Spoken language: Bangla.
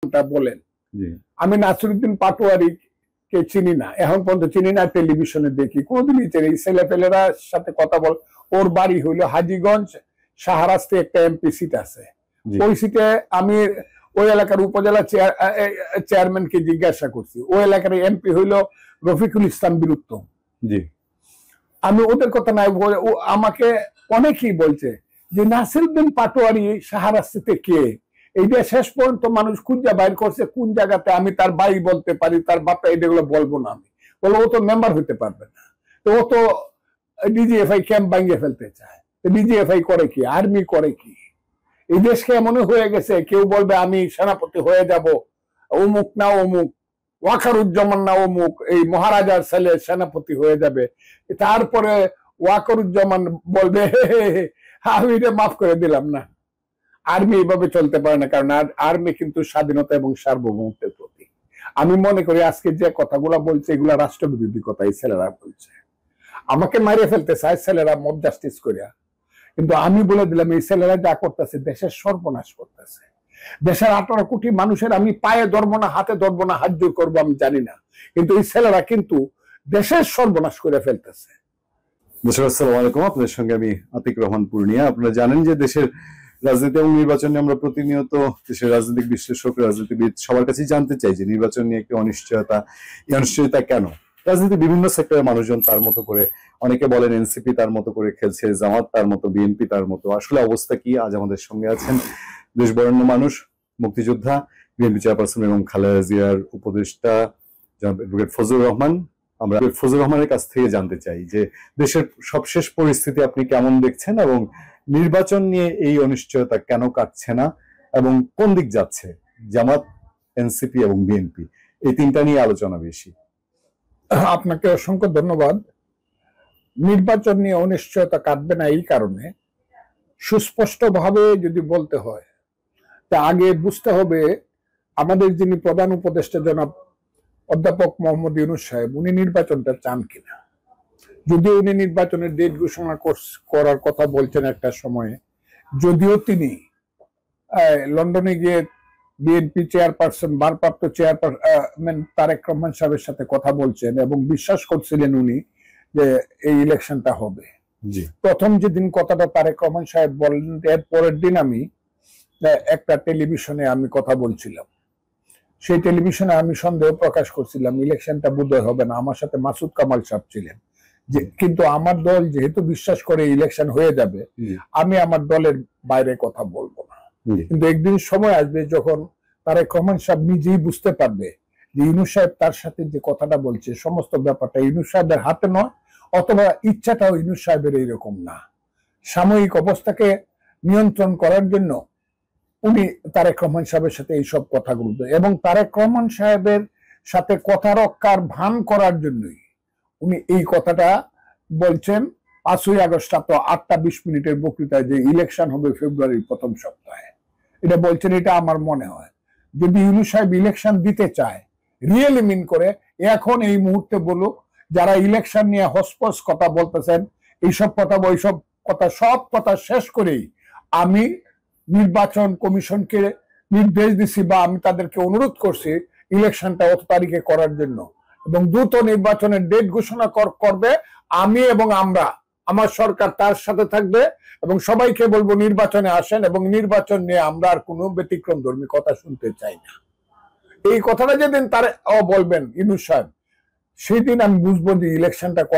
নামটা বলেন। আমি নাসিরউদ্দিন পাটোয়ারি কে চিনি না, এখন পর্যন্ত চিনি না, টেলিভিশনে দেখি, কোনদিনই চিনি। ছেলেপেলেরা সাথে কথা বল। ওর বাড়ি হইলো হাজীগঞ্জ, শাহরাস্তে একটা এমপি সিট আছে, ওই সিটে আমি ওই এলাকার উপজেলা চেয়ারম্যানকে জিজ্ঞাসা করছি, ওই এলাকার এমপি হইলো রফিকুল ইসলাম বীরুত্তম। আমি ওদের কথা নাই, আমাকে অনেকেই বলছে যে নাসিরউদ্দিন পাটোয়ারি শাহরাস্তিতে কে, এইটা শেষ পর্যন্ত মানুষ খুঁজে বাইর করছে কোন জায়গাতে। আমি তার ভাই বলতে পারি, তার বাপা, এগুলো বলবো না। আমি বলবো ও তো মেম্বার হইতে পারবে না, তো ও তো ডিজিএফআই ক্যাম্প ভাঙিয়ে ফেলতে চায়। ডিজিএফআই করে কি, আর্মি করে কি? এই দেশকে এমন হয়ে গেছে, কেউ বলবে আমি সেনাপতি হয়ে যাব, অমুক না অমুক, ওয়াকারুজ্জামান না অমুক, এই মহারাজার ছেলে সেনাপতি হয়ে যাবে। তারপরে ওয়াকারুজ্জামান বলবে আমি এটা মাফ করে দিলাম না। আর্মি এভাবে চলতে পারে না, কারণ আর্মি কিন্তু স্বাধীনতা এবং সার্বভৌমত্বের প্রতীক। আমি মনে করি আজকে যে কথাগুলো বলছে এগুলা রাষ্ট্রবিরোধী কথা এই ছেলেরা বলছে। আমাকে মারিয়ে ফেলতে চায় ছেলেরা মব জাস্টিস করিয়া, কিন্তু আমি বলে দিলাম এই ছেলেরা যা করতেছে দেশের সর্বনাশ করতেছে। দেশের 18 কোটি মানুষের আমি পায়ে ধরবো না, হাতে ধরবো না, হাত জোর করবো আমি জানি না, কিন্তু এই ছেলেরা কিন্তু দেশের সর্বনাশ করে ফেলতেছে। আসসালামু আলাইকুম, আপনাদের সঙ্গে আমি আতিক রহমান পূর্ণিয়া। আপনারা জানেন যে দেশের রাজনীতি এবং নির্বাচনে আমরা প্রতিনিয়ত দেশের রাজনৈতিক বিশ্লেষক, রাজনীতিবিদ সবার কাছেই জানতে চাই যে নির্বাচন নিয়ে একটি অনিশ্চয়তা, এই অনিশ্চয়তা কেন? রাজনীতি বিভিন্ন সেক্টরের মানুষজন তার মতো করে, অনেকে বলেন এনসিপি তার মতো করে খেলছে, জামাত তার মতো, বিএনপি তার মতো। আসলে অবস্থা কি? আজ আমাদের সঙ্গে আছেন দেশ বরেণ্য মানুষ, মুক্তিযোদ্ধা, বিএনপি চেয়ারপারসন এবং খালেদা জিয়ার উপদেষ্টা অ্যাডভোকেট ফজলুর রহমান। আমরা ফজলুর রহমানের কাছ থেকে জানতে চাই যে দেশের সবশেষ পরিস্থিতি আপনি কেমন দেখছেন এবং নির্বাচন নিয়ে এই অনিশ্চয়তা কেন কাটছে না এবং কোন দিক যাচ্ছে? জামাত, এনসিপি এবং বিএনপি, এই তিনটা নিয়ে আলোচনা বেশি। আপনাকে অসংখ্য ধন্যবাদ। নির্বাচন নিয়ে অনিশ্চয়তা কাটবে না এই কারণে, সুস্পষ্টভাবে যদি বলতে হয় তা আগে বুঝতে হবে আমাদের যিনি প্রধান উপদেষ্টা জনাব অধ্যাপক মোহাম্মদ ইউনূস সাহেব, উনি নির্বাচনটা চান কিনা। যদিও উনি নির্বাচনের ডেট ঘোষণা করার কথা বলছেন একটা সময়ে, যদিও তিনি লন্ডনে গিয়ে বিএনপি চেয়ারপারসন, ভারপ্রাপ্ত চেয়ারপারসন তারেক রহমান সাহেবের সাথে কথা বলছেন এবং বিশ্বাস করছিলেন উনি যে এই ইলেকশনটা হবে। প্রথম যেদিন কথাটা তারেক রহমান সাহেব বললেন, এর পরের দিন আমি একটা টেলিভিশনে আমি কথা বলছিলাম। সেই টেলিভিশনে আমি সন্দেহ প্রকাশ করছিলাম ইলেকশনটা বোধহয় হবে না। আমার সাথে মাসুদ কামাল সাহেব ছিলেন, যে কিন্তু আমার দল যেহেতু বিশ্বাস করে ইলেকশন হয়ে যাবে, আমি আমার দলের বাইরে কথা বলবো না। কিন্তু একদিন সময় আসবে যখন তারেক রহমান সাহেব নিজেই বুঝতে পারবে যে ইউনূস সাহেব তার সাথে যে কথাটা বলছে সমস্ত ব্যাপারটা ইউনূস সাহেবের হাতে নয়, অথবা ইচ্ছাটাও ইউনূস সাহেবের এইরকম না। সাময়িক অবস্থাকে নিয়ন্ত্রণ করার জন্য উনি তারেক রহমান সাহেবের সাথে এইসব কথাগুলো, এবং তারেক রহমান সাহেবের সাথে কথা রক্ষার ভান করার জন্যই উনি এই কথাটা বলছেন। 5ই আগস্ট রাত 8টা 20 বক্তৃতায় যে ইলেকশন হবে ফেব্রুয়ারির প্রথম সপ্তাহে, এটা বলছেন। এটা আমার মনে হয় যদি ইউনূস সাহেব ইলেকশন দিতে চায়, রিয়েলি মিন করে, এখন এই মুহূর্তে বলুক। যারা ইলেকশন নিয়ে হসপস কথা বলতেছেন, এইসব কথা, ওইসব কথা, সব কথা শেষ করেই আমি নির্বাচন কমিশনকে নির্দেশ দিছি বা আমি তাদেরকে অনুরোধ করছি ইলেকশনটা অত তারিখে করার জন্য, এবং দ্রুত নির্বাচনের ডেট ঘোষণা করবে। আমি এবং আমরা, আমার সরকার তার সাথে থাকবে, এবং সবাইকে বলবো নির্বাচনে আসেন, এবং নির্বাচন নিয়ে আমরা আর কোনো ব্যতিক্রম ধর্মী কথা শুনতে চাই না। এই কথাটা যেদিন তারা বলবেন ইউনূস সাহেব, সেই দিন আমি বুঝবো যে ইলেকশনটা করা